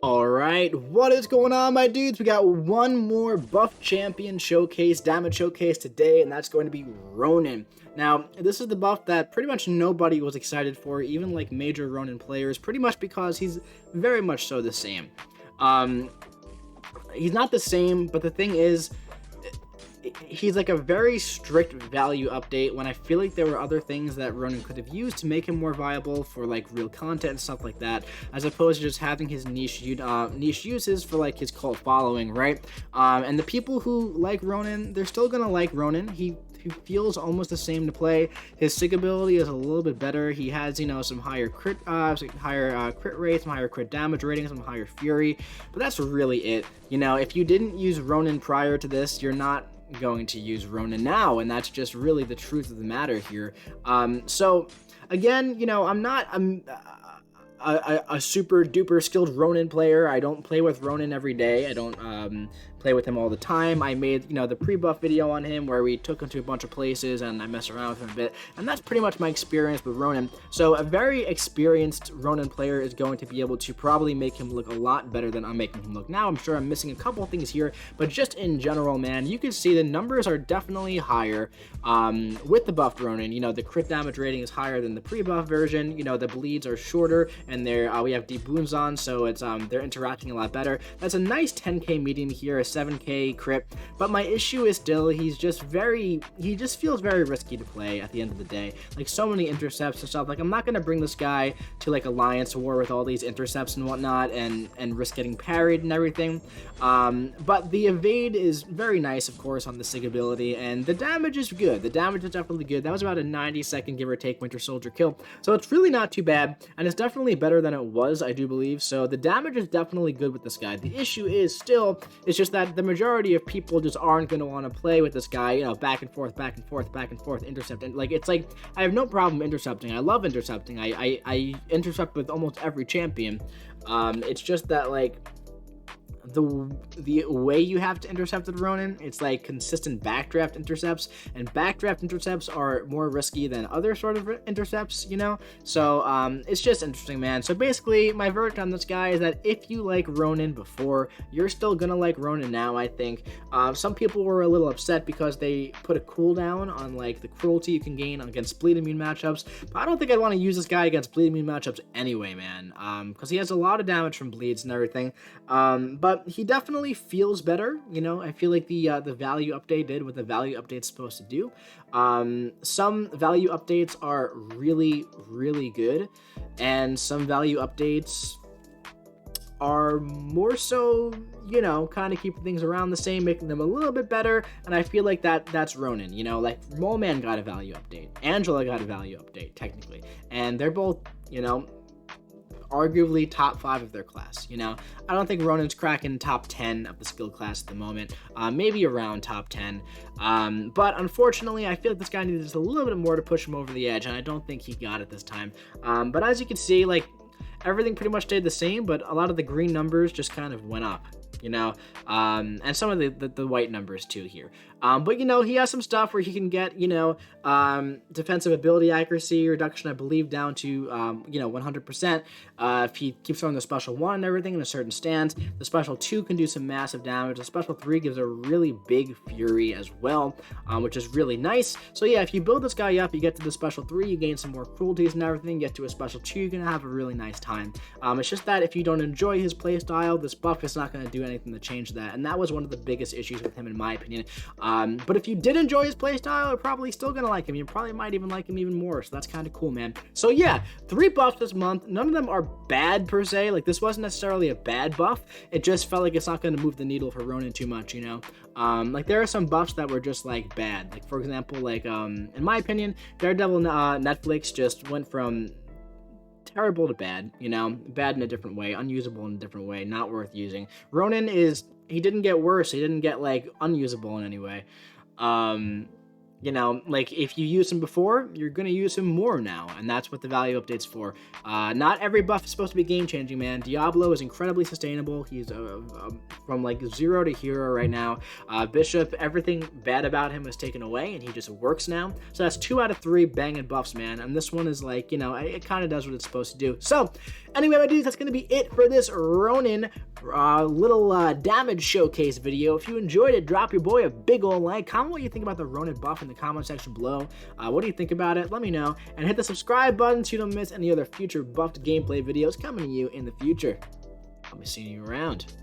Alright, what is going on, my dudes? We got one more buff champion showcase, damage showcase today, and that's going to be Ronin. Now, this is the buff that pretty much nobody was excited for, even like major Ronin players, pretty much because he's very much so the same. He's not the same, but the thing is, he's like a very strict value update when I feel like there were other things that Ronin could have used to make him more viable for like real content and stuff like that, as opposed to just having his niche uses for like his cult following, right? And the people who like Ronin, they're still gonna like Ronin. He feels almost the same to play. His sig ability is a little bit better. He has, you know, some higher crit rate, some higher crit damage rating, some higher fury, but that's really it. You know, if you didn't use Ronin prior to this, you're not going to use Ronin now, and that's just really the truth of the matter here. So again, you know, I'm a super duper skilled Ronin player. I don't play with Ronin every day. I don't play with him all the time. I made, you know, the pre-buff video on him where we took him to a bunch of places and I messed around with him a bit, and that's pretty much my experience with Ronin. So a very experienced Ronin player is going to be able to probably make him look a lot better than I'm making him look now. I'm sure I'm missing a couple things here, but just in general, man, you can see the numbers are definitely higher with the buffed Ronin. You know, the crit damage rating is higher than the pre-buff version. You know, the bleeds are shorter, and we have deep wounds on, so it's they're interacting a lot better. That's a nice 10k median here, a 7k crit, but my issue is still he just feels very risky to play at the end of the day. Like, so many intercepts and stuff. Like, I'm not gonna bring this guy to like Alliance War with all these intercepts and whatnot and risk getting parried and everything. But the evade is very nice, of course, on the sig ability, and the damage is good. The damage is definitely good. That was about a 90-second give or take Winter Soldier kill, so it's really not too bad, and it's definitely better than it was, I do believe. So the damage is definitely good with this guy. The issue is still, it's just that the majority of people just aren't going to want to play with this guy, you know, back and forth, back and forth, back and forth, intercept. And like, it's like, I have no problem intercepting. I love intercepting. I intercept with almost every champion. It's just that, like, the way you have to intercept with Ronin, it's like consistent backdraft intercepts, and backdraft intercepts are more risky than other sort of intercepts, you know? So it's just interesting, man. So basically, my verdict on this guy is that if you like Ronin before, you're still gonna like Ronin now, I think. Some people were a little upset because they put a cooldown on like the cruelty you can gain against bleed immune matchups, but I don't think I'd want to use this guy against bleed immune matchups anyway, man, because he has a lot of damage from bleeds and everything. But he definitely feels better. You know, I feel like the value update did what the value update's supposed to do. Some value updates are really, really good, and some value updates are more so, you know, kind of keeping things around the same, making them a little bit better. And I feel like that's Ronin. You know, like, Mole Man got a value update, Angela got a value update technically, and they're both, you know, arguably top 5 of their class. You know, I don't think Ronin's cracking top 10 of the skill class at the moment, maybe around top 10, but unfortunately I feel like this guy needed just a little bit more to push him over the edge, and I don't think he got it this time. But as you can see, like, everything pretty much stayed the same, but a lot of the green numbers just kind of went up, you know, and some of the white numbers too here. But, you know, he has some stuff where he can get, you know, defensive ability accuracy reduction, I believe, down to, you know, 100%. If he keeps throwing the special 1 and everything in a certain stance, the special 2 can do some massive damage. The special 3 gives a really big fury as well, which is really nice. So yeah, if you build this guy up, you get to the special 3, you gain some more cruelties and everything, get to a special 2, you're gonna have a really nice time. It's just that if you don't enjoy his playstyle, this buff is not gonna do anything to change that, and that was one of the biggest issues with him, in my opinion. But if you did enjoy his playstyle, you're probably still gonna like him. You probably might even like him even more, so that's kind of cool, man. So yeah, 3 buffs this month. None of them are bad per se. Like, this wasn't necessarily a bad buff. It just felt like it's not gonna move the needle for Ronin too much, you know? Like, there are some buffs that were just, like, bad. Like, for example, like, in my opinion, Daredevil Netflix just went from terrible to bad, you know, bad in a different way, unusable in a different way, not worth using. Ronin he didn't get worse, he didn't get, like, unusable in any way. you know, like if you use him before, you're gonna use him more now, and that's what the value update's for. Not every buff is supposed to be game changing, man. Diablo is incredibly sustainable. He's from like 0 to hero right now. Bishop, everything bad about him was taken away, and he just works now. So that's 2 out of 3 banging buffs, man. And this one is like, you know, it kind of does what it's supposed to do. So anyway, my dudes, that's gonna be it for this Ronin little damage showcase video. If you enjoyed it, drop your boy a big ol' like. Comment what you think about the Ronin buff in the comment section below. What do you think about it? Let me know. And hit the subscribe button so you don't miss any other future buffed gameplay videos coming to you in the future. I'll be seeing you around.